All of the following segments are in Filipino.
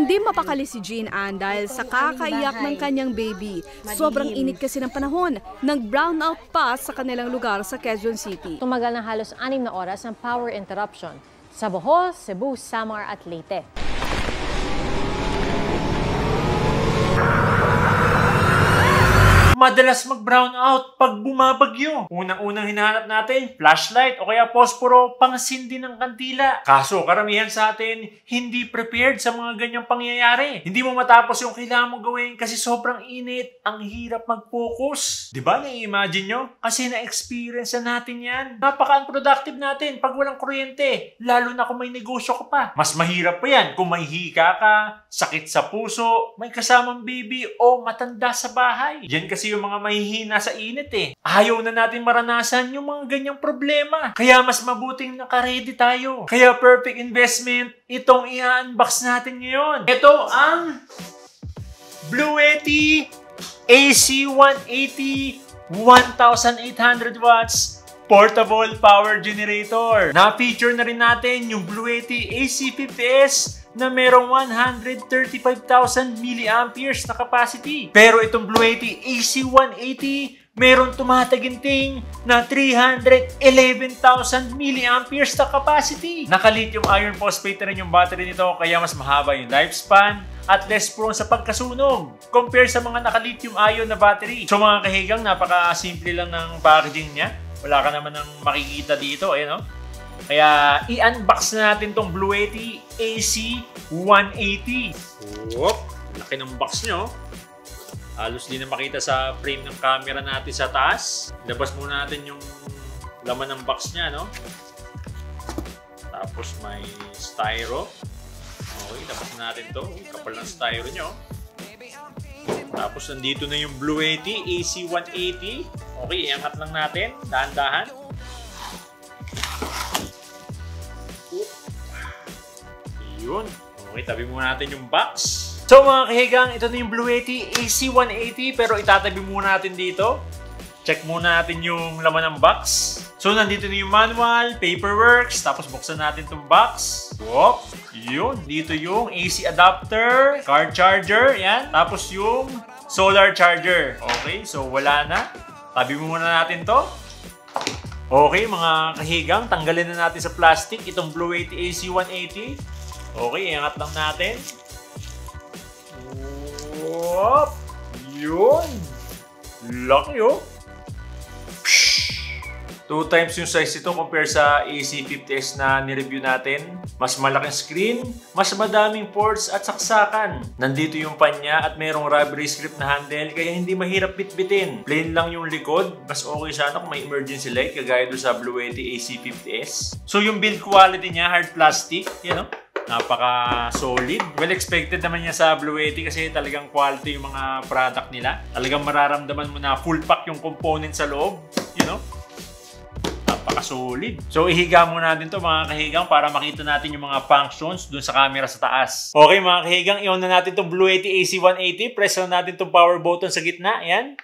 Hindi mapakali si Jean Ann dahil sa kakaiyak ng kanyang baby. Sobrang init kasi ng panahon. Nag-brownout pa sa kanilang lugar sa Quezon City. Tumagal ng halos 6 na oras ang power interruption sa Bohol, Cebu, Samar at Leyte. Madalas mag-brown out pag bumabagyo. Unang-unang hinahanap natin, flashlight o kaya posporo pangsindi ng kandila. Kaso karamihan sa atin, hindi prepared sa mga ganyang pangyayari. Hindi mo matapos yung kailangan mong gawin kasi sobrang init. Ang hirap mag-focus. Diba na-imagine nyo? Kasi na-experience na natin yan. Napaka-unproductive natin pag walang kuryente. Lalo na kung may negosyo ka pa. Mas mahirap pa yan kung may hika ka, sakit sa puso, may kasamang baby o matanda sa bahay. Yan kasi yung mga mahihina sa init eh. Ayaw na natin maranasan yung mga ganyang problema. Kaya mas mabuting naka-ready tayo. Kaya perfect investment itong i-unbox natin ngayon. Ito ang Bluetti AC180 1800 watts portable power generator. Na-feature na rin natin yung Bluetti AC50S na merong 135,000 milliamperes na capacity. Pero itong Bluetti AC180 merong tumataginting na 311,000 milliamperes na capacity. Naka-lithium iron phosphate na rin yung battery nito kaya mas mahaba yung lifespan at less prone sa pagkasunog compare sa mga naka-lithium ion na battery. So mga kahigang, napaka-simple lang ng packaging niya. Wala ka naman ng makikita dito. Ayan, no? Kaya i-unbox na natin tong Bluetti AC180. Whoop! Laki ng box nyo. Halos di na makita sa frame ng camera natin sa taas. Labas muna natin yung laman ng box niya, no? Tapos may styro. Okay, labas natin to. Kapal ng styro nyo. Tapos nandito na yung Bluetti AC180. Okay, iangat lang natin. Dahan-dahan. Yun. Okay, tabi muna natin yung box. So mga kahigang, ito na yung Bluetti AC180 pero itatabi muna natin dito. Check muna natin yung laman ng box. So nandito na yung manual, paperworks, tapos buksan natin itong box. Whoop! Yun. Dito yung AC adapter, car charger, yan. Tapos yung solar charger. Okay, so wala na. Tabi muna natin to. Okay mga kahigang, tanggalin na natin sa plastic itong Bluetti AC180. Okay, iangat lang natin. Whoop! Yun! Laki oh! 2 times yung size ito compare sa AC50S na nireview natin. Mas malaking screen, mas madaming ports at saksakan. Nandito yung panya at merong rubber grip na handle kaya hindi mahirap bitbitin. Plain lang yung likod. Mas okay sana kung may emergency light kagaya doon sa Bluetti AC50S. So yung build quality niya, hard plastic, you know? Napaka-solid. Well expected naman niya sa Bluetti kasi talagang quality yung mga product nila. Talagang mararamdaman mo na full pack yung component sa loob. You know? Napaka-solid. So ihiga muna natin to mga kahigang para makita natin yung mga functions dun sa camera sa taas. Okay mga kahigang, i-on na natin tong Bluetti AC180. Press on natin tong power button sa gitna. Ayan.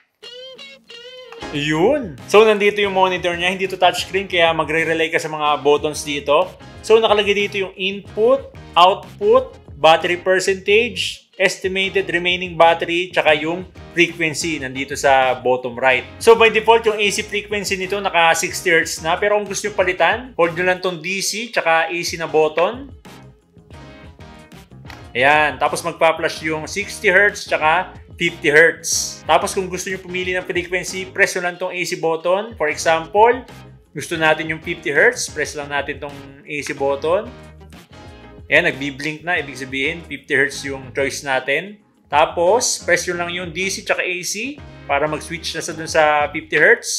Ayun. So nandito yung monitor niya. Hindi to touchscreen kaya magre-relay ka sa mga buttons dito. So nakalagay dito yung input, output, battery percentage, estimated remaining battery, tsaka yung frequency nandito sa bottom right. So by default yung AC frequency nito naka 60 Hz na. Pero kung gusto nyo palitan, hold nyo lang tong DC tsaka AC na button. Ayan. Tapos magpa-flash yung 60 Hz tsaka 50 Hz. Tapos kung gusto nyo pumili ng frequency, press nyo lang tong AC button. For example, gusto natin yung 50 Hz, press lang natin tong AC button. Ayan, nagbi-blink na. Ibig sabihin, 50 Hz yung choice natin. Tapos, press nyo lang yung DC tsaka AC para mag-switch na sa dun sa 50 Hz.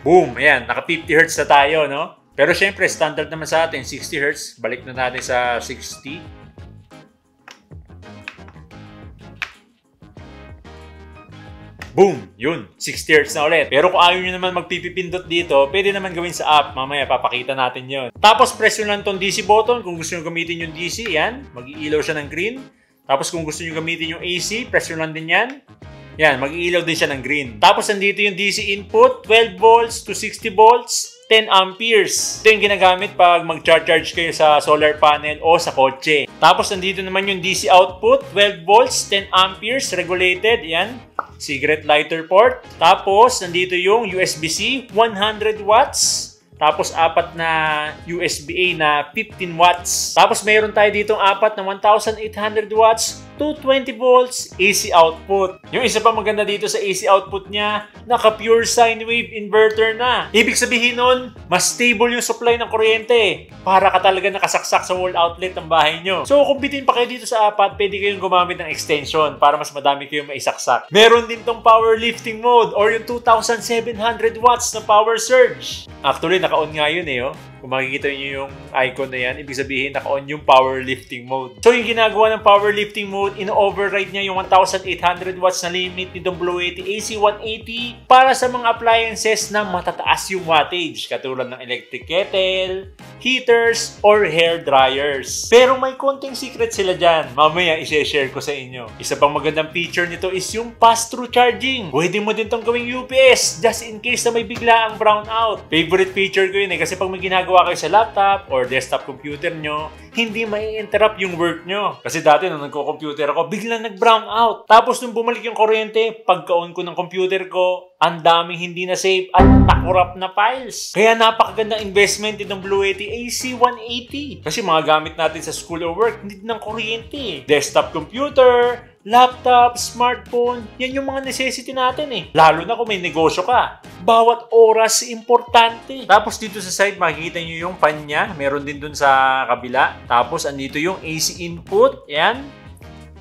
Boom! Ayan, naka 50 Hz na tayo, no? Pero syempre, standard naman sa atin, 60 Hz. Balik na natin sa 60. Boom! Yun, 60 Hz na ulit. Pero kung ayaw nyo naman magpipipindot dito, pwede naman gawin sa app. Mamaya, papakita natin yun. Tapos, press nyo lang itong DC button. Kung gusto nyo gamitin yung DC, yan. Mag-iilaw siya ng green. Tapos, kung gusto nyo gamitin yung AC, press nyo lang din yan. Yan, mag-iilaw din siya ng green. Tapos, nandito yung DC input, 12 volts to 60 volts. 10 amperes. Ito yung ginagamit pag mag-charge kayo sa solar panel o sa kotse. Tapos nandito naman yung DC output, 12 volts, 10 amperes, regulated. Yan, cigarette lighter port. Tapos nandito yung USB-C, 100 watts. Tapos, 4 na USB-A na 15 watts. Tapos, mayroon tayo ditong 4 na 1,800 watts, 220 volts AC output. Yung isa pa maganda dito sa AC output niya, naka-pure sine wave inverter na. Ibig sabihin nun, mas stable yung supply ng kuryente. Para ka talaga nakasaksak sa wall outlet ng bahay nyo. So, kung bitin pa kayo dito sa 4, pwede kayong gumamit ng extension para mas madami kayong maisaksak. Meron din tong power lifting mode or yung 2,700 watts na power surge. Actually, naka-on nga yun eh. Kung makikita nyo yung icon na yan, ibig sabihin naka-on yung powerlifting mode. So yung ginagawa ng powerlifting mode, ino-override niya yung 1,800 watts na limit nitong Blue Yeti AC180 para sa mga appliances na matataas yung wattage, katulad ng electric kettle, heaters, or hair dryers. Pero may konting secret sila dyan. Mamaya i-share ko sa inyo. Isa pang magandang feature nito is yung pass-through charging. Pwede mo din tong gawing UPS just in case na may bigla ang brownout. Favorite feature ko yun kasi pag may ginagawa kayo sa laptop or desktop computer nyo, hindi mai-interrupt yung work nyo. Kasi dati nung nagko-computer ako, biglang nag-brown out. Tapos nung bumalik yung kuryente, pagka-on ko ng computer ko, ang daming hindi na save at nakurap na files. Kaya napakagandang investment itong Blue Yeti AC180. Kasi mga gamit natin sa school or work, hindi ng kuryente. Desktop computer, laptop, smartphone, yan yung mga necessity natin eh. Lalo na kung may negosyo ka. Bawat oras importante. Tapos dito sa side, makikita nyo yung fan niya. Meron din dun sa kabila. Tapos andito yung AC input. Yan.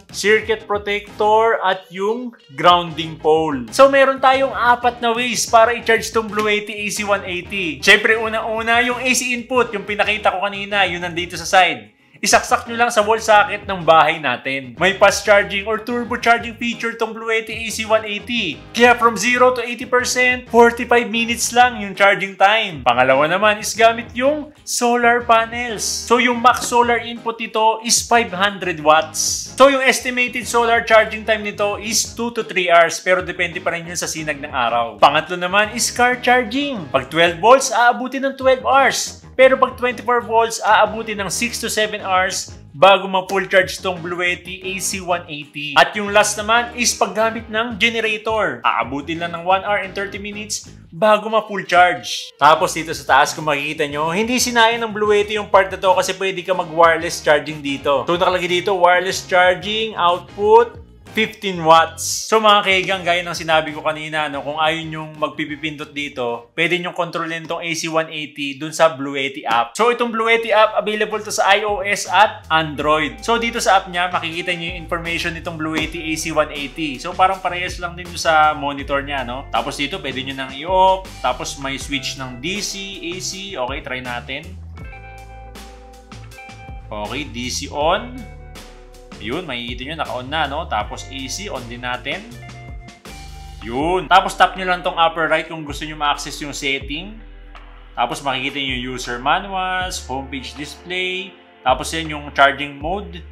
Circuit protector at yung grounding pole. So, meron tayong 4 na ways para i-charge tong Blue Yeti AC180. Siyempre, una-una, yung AC input, yung pinakita ko kanina, yun nandito sa side. Isaksak nyo lang sa wall socket ng bahay natin. May fast charging or turbo charging feature tong Blue Yeti AC180. Kaya from 0 to 80%, 45 minutes lang yung charging time. Pangalawa naman is gamit yung solar panels. So yung max solar input nito is 500 watts. So yung estimated solar charging time nito is 2 to 3 hours pero depende pa rin yun sa sinag ng araw. Pangatlo naman is car charging. Pag 12 volts, aabutin ng 12 hours. Pero pag 24 volts, aabutin ng 6 to 7 hours bago ma-full charge tong Blue Yeti AC180. At yung last naman is paggamit ng generator. Aabutin lang ng 1 hour and 30 minutes bago ma-full charge. Tapos dito sa taas, kung makikita nyo, hindi sinayang ng Blue Yeti yung part na to kasi pwede ka mag-wireless charging dito. So nakalagay dito, wireless charging, output, 15 watts. So mga kaigang, gaya ng sinabi ko kanina, kung ayaw nyong magpipipindot dito, pwede nyong kontrolin itong AC180 dun sa Blue Yeti app. So itong Blue Yeti app, available to sa iOS at Android. So dito sa app niya, makikita nyo yung information nitong Blue Yeti AC180. So parang parehas lang din sa monitor niya, no? Tapos dito, pwede nyo nang i-off. Tapos may switch ng DC, AC. Okay, try natin. Okay, DC on. Yun, makikita nyo, naka-on na, no? Tapos AC, on din natin. Yun. Tapos tap nyo lang tong upper right kung gusto nyo ma-access yung setting. Tapos makikita nyo yung user manuals, homepage display. Tapos yan yung charging mode.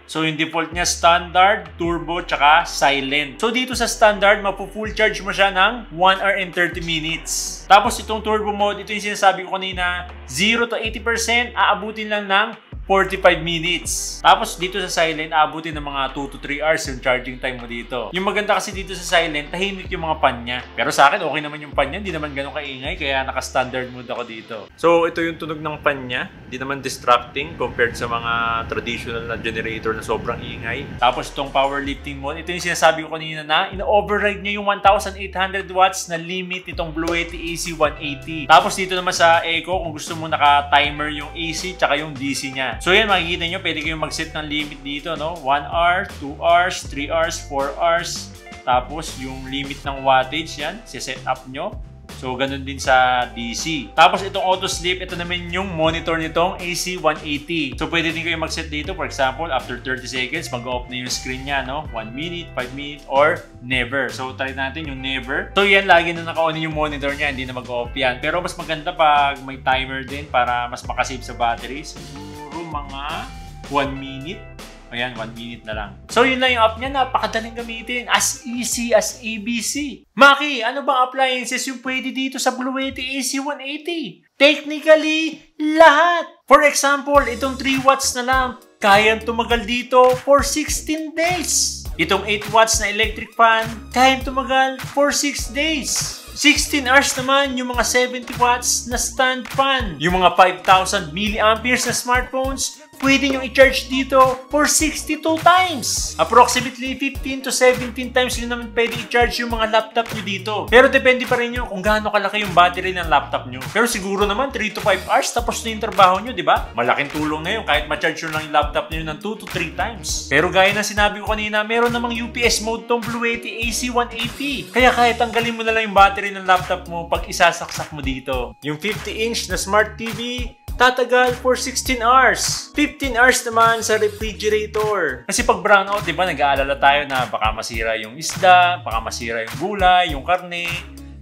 So yung default niya, standard, turbo, tsaka silent. So dito sa standard, mapu-full charge mo siya ng 1 hour and 30 minutes. Tapos itong turbo mode, ito yung sinasabi ko kanina, 0 to 80%, aabutin lang ng 45 minutes. Tapos dito sa silent, aabutin ng mga 2 to 3 hours yung charging time mo dito. Yung maganda kasi dito sa silent, tahimik yung mga pan niya. Pero sa akin, okay naman yung pan niya. Hindi naman ganun kaingay, kaya naka-standard mode ako dito. So ito yung tunog ng pan niya. Hindi naman distracting compared sa mga traditional na generator na sobrang ingay. Tapos itong power lifting mode, ito yung sinasabi ko kanina na ina-override niya yung 1,800 watts na limit nitong Blue Yeti AC180. Tapos dito naman sa Echo, kung gusto mo naka-timer yung AC tsaka yung DC niya. So yan, makikita nyo, pwede kayong mag-set ng limit dito, no? 1 hour, 2 hours, 3 hours, 4 hours. Tapos yung limit ng wattage, yan, set up nyo. So ganun din sa DC. Tapos itong auto sleep, ito naman yung monitor nitong AC180. So pwede din kayo mag-set dito. For example, after 30 seconds, mag-off na yung screen niya, no? 1 minute, 5 minutes, or never. So try natin yung never. So yan, lagi na naka-on yung monitor niya, hindi na mag-off yan. Pero mas maganda pag may timer din para mas makasave sa battery. Siguro mga 1 minute. Ayan, 1 minute na lang. So, yun lang yung app niya. Napakadaling gamitin. As easy as ABC. Maki, ano bang appliances yung pwede dito sa Blue Yeti AC180? Technically, lahat. For example, itong 3 watts na lamp, kayang tumagal dito for 16 days. Itong 8 watts na electric fan, kayang tumagal for 6 days. 16 hours naman yung mga 70 watts na stand fan. Yung mga 5,000 milliamperes na smartphones, pwede nyo i-charge dito for 62 times. Approximately 15 to 17 times nyo naman pwede i-charge yung mga laptop nyo dito. Pero depende pa rin yun kung gaano kalaki yung battery ng laptop nyo. Pero siguro naman 3 to 5 hours tapos na yung trabaho nyo, di ba? Malaking tulong na yun kahit ma-charge nyo lang yung laptop nyo ng 2 to 3 times. Pero gaya ng sinabi ko kanina, meron namang UPS mode tong Blue Yeti AC180. Kaya kahit tanggalin mo na lang yung battery ng laptop mo pag isasaksak mo dito. Yung 50-inch na Smart TV, tatagal for 16 hours. 15 hours naman sa refrigerator. Kasi pag brownout, di ba, nag-aalala tayo na baka masira yung isda, baka masira yung gulay, yung karne.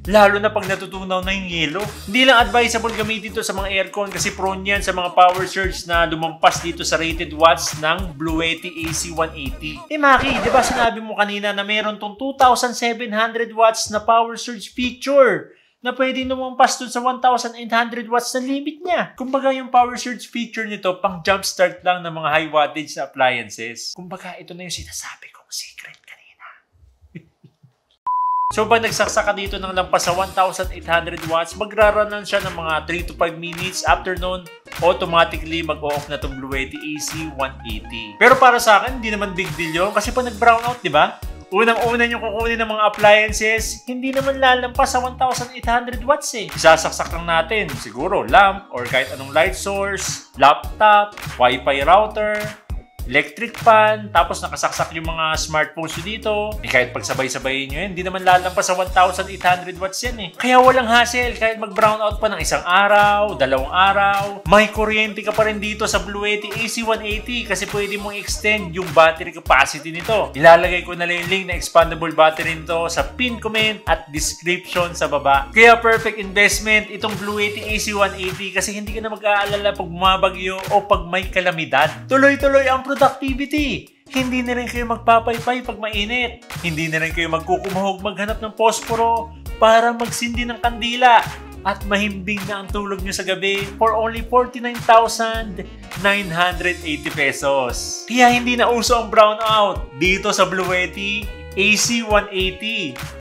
Lalo na pag natutunaw na yung yelo. Hindi lang advisable gamitin ito sa mga aircon kasi prone yan sa mga power surge na lumampas dito sa rated watts ng Blue Yeti AC180. Maki, di ba sinabi mo kanina na meron tong 2,700 watts na power surge feature na pwede lumampas dun sa 1,800 watts na limit niya. Kumbaga yung power surge feature nito pang jumpstart lang ng mga high wattage na appliances. Kumbaga ito na yung sinasabi kong secret kanina. So pag nagsaksak ka dito ng lampas sa 1,800 watts, magrarunan siya ng mga 3 to 5 minutes. After nun, automatically mag-off na itong Blue Yeti AC180. Pero para sa akin, hindi naman big deal yun. Kasi pag nag-brownout, di ba? Unang-una yung kukunin ng mga appliances, hindi naman lalampas sa 1,800 watts eh. Isasaksak lang natin, siguro lamp or kahit anong light source, laptop, wifi router, electric fan, tapos nakasaksak yung mga smartphones nyo dito. Kahit pagsabay-sabayin nyo yan, hindi naman lalampas sa 1,800 watts yan eh. Kaya walang hassle, kahit mag-brownout pa ng 1 araw, 2 araw, may kuryente ka pa rin dito sa Blue Yeti AC180 kasi pwede mong extend yung battery capacity nito. Ilalagay ko na lang yung link na expandable battery nito sa pin comment at description sa baba. Kaya perfect investment itong Blue Yeti AC180 kasi hindi ka na mag-aalala pag bumabagyo o pag may kalamidad. Tuloy-tuloy ang productivity. Hindi na rin kayo magpapaypay pag mainit. Hindi na rin kayo magkukumahog maghanap ng posporo para magsindi ng kandila. At mahimbing na ang tulog nyo sa gabi for only 49,980 pesos. Kaya hindi na uso ang brownout dito sa Blue Yeti AC180.